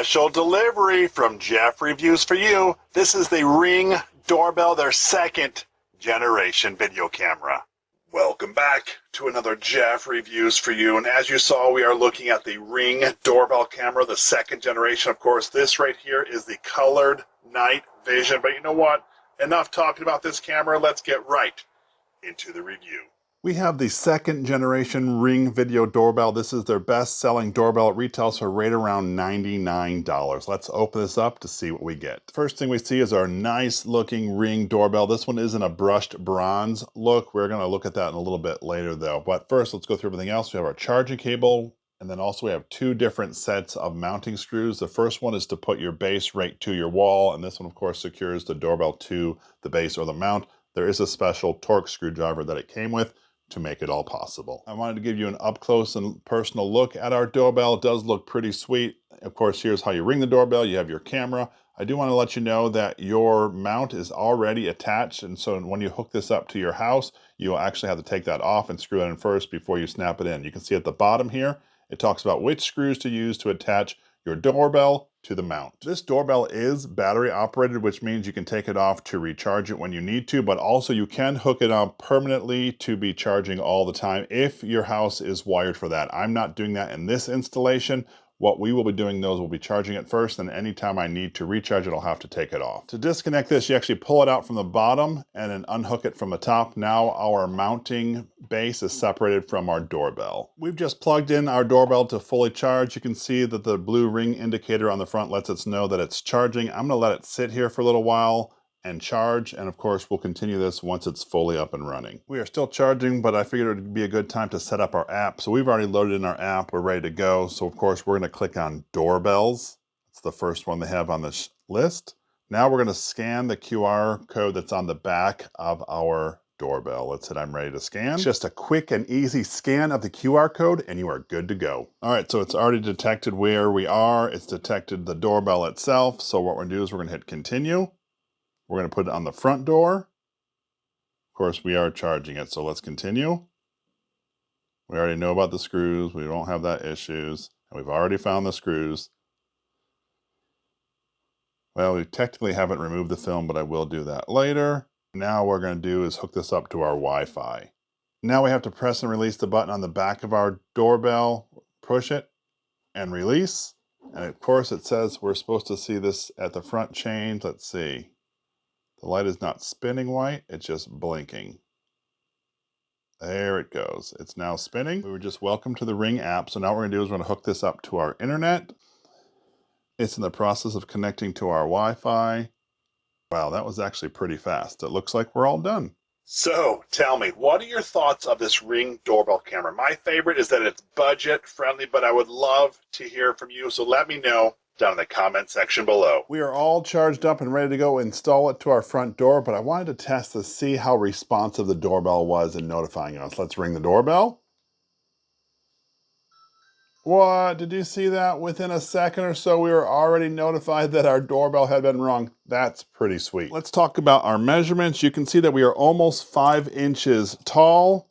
Special delivery from Jeff Reviews for You. This is the Ring Doorbell, their second generation video camera. Welcome back to another Jeff Reviews for You. And as you saw, we are looking at the Ring Doorbell camera, the second generation. Of course, this right here is the colored night vision. But you know what? Enough talking about this camera. Let's get right into the review. We have the second generation Ring video doorbell. This is their best selling doorbell. It retails for right around $99. Let's open this up to see what we get. First thing we see is our nice looking Ring doorbell. This one is in a brushed bronze look. We're gonna look at that in a little bit later though. But first, let's go through everything else. We have our charging cable, and then also we have two different sets of mounting screws. The first one is to put your base right to your wall, and this one of course secures the doorbell to the base or the mount. There is a special Torx screwdriver that it came with to make it all possible. I wanted to give you an up close and personal look at our doorbell. It does look pretty sweet. Of course, here's how you ring the doorbell. You have your camera. I do want to let you know that your mount is already attached, and so when you hook this up to your house, you'll actually have to take that off and screw it in first before you snap it in. You can see at the bottom here, it talks about which screws to use to attach your doorbell to the mount. This doorbell is battery operated, which means you can take it off to recharge it when you need to, but also you can hook it up permanently to be charging all the time if your house is wired for that. I'm not doing that in this installation. What we will be doing those, we'll be charging it first, and anytime I need to recharge it, I'll have to take it off. To disconnect this, you actually pull it out from the bottom and then unhook it from the top. Now our mounting base is separated from our doorbell. We've just plugged in our doorbell to fully charge. You can see that the blue ring indicator on the front lets us know that it's charging. I'm gonna let it sit here for a little while and charge, and of course we'll continue this once it's fully up and running. We are still charging, but I figured it would be a good time to set up our app. So we've already loaded in our app, we're ready to go. So of course we're gonna click on doorbells. It's the first one they have on this list. Now we're gonna scan the QR code that's on the back of our doorbell. Let's hit I'm ready to scan. It's just a quick and easy scan of the QR code and you are good to go. All right, so it's already detected where we are. It's detected the doorbell itself. So what we're gonna do is we're gonna hit continue. We're going to put it on the front door. Of course, we are charging it, so let's continue. We already know about the screws. We don't have that issues. And we've already found the screws. Well, we technically haven't removed the film, but I will do that later. Now what we're going to do is hook this up to our Wi-Fi. Now we have to press and release the button on the back of our doorbell. Push it and release. And of course, it says we're supposed to see this at the front change. Let's see. The light is not spinning white, it's just blinking. There it goes. It's now spinning. We were just welcome to the Ring app. So now what we're gonna do is we're gonna hook this up to our internet. It's in the process of connecting to our Wi-Fi. Wow, that was actually pretty fast. It looks like we're all done. So tell me, what are your thoughts of this Ring doorbell camera? My favorite is that it's budget friendly, but I would love to hear from you. So let me know down in the comment section below. We are all charged up and ready to go install it to our front door, but I wanted to test to see how responsive the doorbell was in notifying us. Let's ring the doorbell. What, did you see that? Within a second or so, we were already notified that our doorbell had been rung. That's pretty sweet. Let's talk about our measurements. You can see that we are almost 5 inches tall.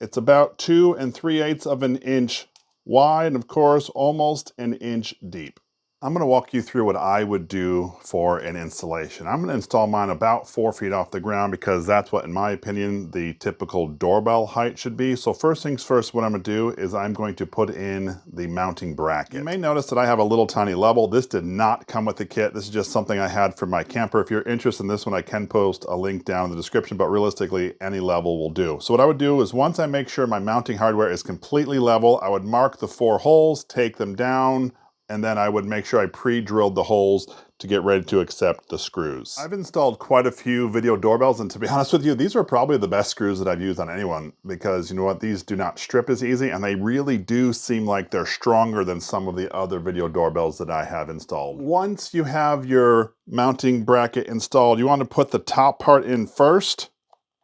It's about 2 3/8 of an inch wide, and of course, almost an inch deep. I'm gonna walk you through what I would do for an installation. I'm gonna install mine about 4 feet off the ground because that's what, in my opinion, the typical doorbell height should be. So first things first, what I'm gonna do is I'm going to put in the mounting bracket. You may notice that I have a little tiny level. This did not come with the kit. This is just something I had for my camper. If you're interested in this one, I can post a link down in the description, but realistically, any level will do. So what I would do is once I make sure my mounting hardware is completely level, I would mark the 4 holes, take them down, and then I would make sure I pre-drilled the holes to get ready to accept the screws. I've installed quite a few video doorbells, and to be honest with you, these are probably the best screws that I've used on anyone because you know what, these do not strip as easy, and they really do seem like they're stronger than some of the other video doorbells that I have installed. Once you have your mounting bracket installed, you want to put the top part in first,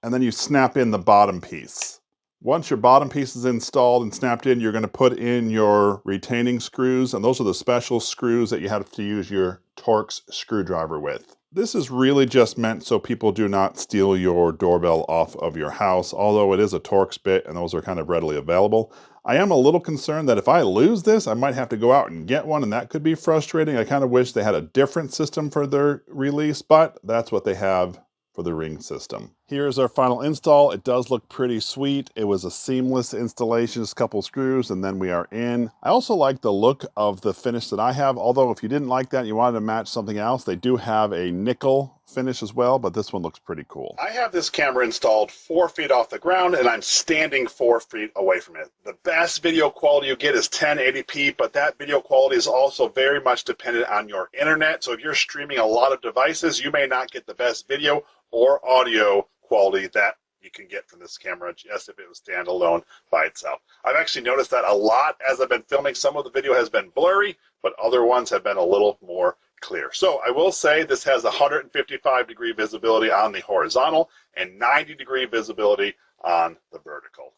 and then you snap in the bottom piece. Once your bottom piece is installed and snapped in, you're going to put in your retaining screws, and those are the special screws that you have to use your Torx screwdriver with. This is really just meant so people do not steal your doorbell off of your house, although it is a Torx bit and those are kind of readily available. I am a little concerned that if I lose this, I might have to go out and get one, and that could be frustrating. I kind of wish they had a different system for their release, but that's what they have for the Ring system. Here's our final install. It does look pretty sweet. It was a seamless installation, just a couple screws, and then we are in. I also like the look of the finish that I have, although if you didn't like that and you wanted to match something else, they do have a nickel finish as well, but this one looks pretty cool. I have this camera installed 4 feet off the ground, and I'm standing 4 feet away from it. The best video quality you get is 1080p, but that video quality is also very much dependent on your internet. So if you're streaming a lot of devices, you may not get the best video or audio quality that you can get from this camera just if it was standalone by itself. I've actually noticed that a lot as I've been filming. Some of the video has been blurry, but other ones have been a little more clear. So I will say this has 155-degree visibility on the horizontal and 90-degree visibility on the vertical.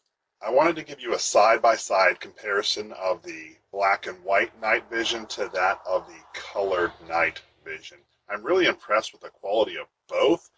I wanted to give you a side-by-side comparison of the black and white night vision to that of the colored night vision. I'm really impressed with the quality of both.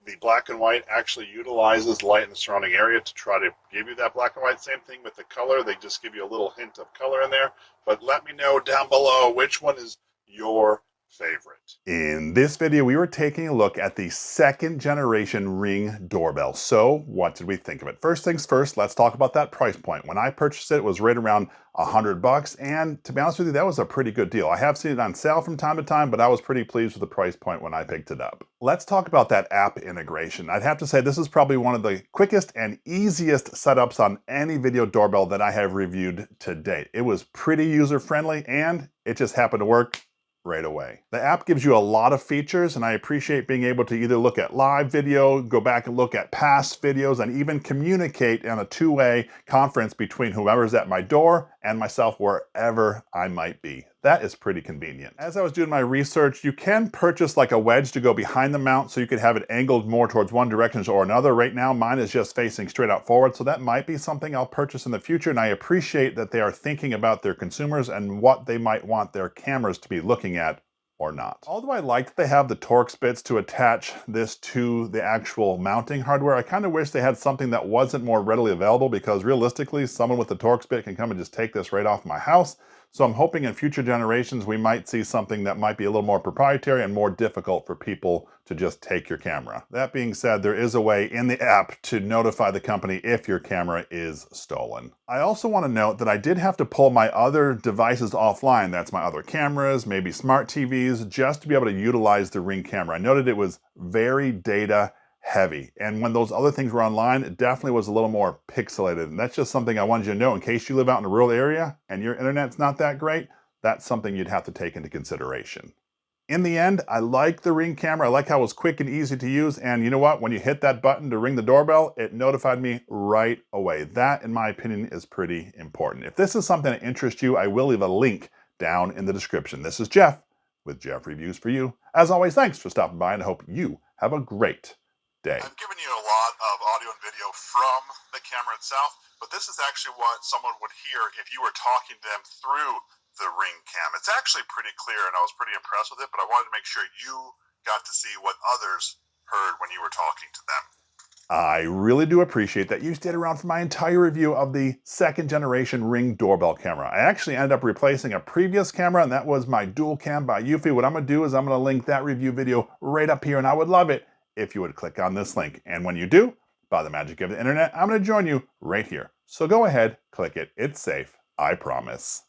The black and white actually utilizes light in the surrounding area to try to give you that black and white. Same thing with the color. They just give you a little hint of color in there. But let me know down below which one is your favorite. In this video, we were taking a look at the second generation Ring doorbell. So what did we think of it? First things first, let's talk about that price point. When I purchased it, it was right around $100. And to be honest with you, that was a pretty good deal. I have seen it on sale from time to time, but I was pretty pleased with the price point when I picked it up. Let's talk about that app integration. I'd have to say this is probably one of the quickest and easiest setups on any video doorbell that I have reviewed to date. It was pretty user-friendly and it just happened to work right away. The app gives you a lot of features, and I appreciate being able to either look at live video, go back and look at past videos, and even communicate in a two-way conference between whoever's at my door and myself wherever I might be. That is pretty convenient. As I was doing my research, you can purchase like a wedge to go behind the mount so you could have it angled more towards one direction or another. Right now, mine is just facing straight out forward, so that might be something I'll purchase in the future, and I appreciate that they are thinking about their consumers and what they might want their cameras to be looking at or not. Although I like that they have the Torx bits to attach this to the actual mounting hardware, I kind of wish they had something that wasn't more readily available, because realistically, someone with the Torx bit can come and just take this right off my house. So I'm hoping in future generations we might see something that might be a little more proprietary and more difficult for people to just take your camera. That being said, there is a way in the app to notify the company if your camera is stolen. I also want to note that I did have to pull my other devices offline. That's my other cameras, maybe smart TVs, just to be able to utilize the Ring camera. I noted it was very data heavy. And when those other things were online, it definitely was a little more pixelated. And that's just something I wanted you to know in case you live out in a rural area and your internet's not that great. That's something you'd have to take into consideration. In the end, I like the Ring camera. I like how it was quick and easy to use. And you know what? When you hit that button to ring the doorbell, it notified me right away. That, in my opinion, is pretty important. If this is something that interests you, I will leave a link down in the description. This is Jeff with Jeff Reviews for You. As always, thanks for stopping by, and I hope you have a great day. I'm giving you a lot of audio and video from the camera itself, but this is actually what someone would hear if you were talking to them through the Ring cam. It's actually pretty clear, and I was pretty impressed with it, but I wanted to make sure you got to see what others heard when you were talking to them. I really do appreciate that you stayed around for my entire review of the second generation Ring doorbell camera. I actually ended up replacing a previous camera, and that was my dual cam by Eufy. What I'm going to do is I'm going to link that review video right up here, and I would love it if you would click on this link. And when you do, by the magic of the internet, I'm going to join you right here. So go ahead, click it. It's safe, I promise.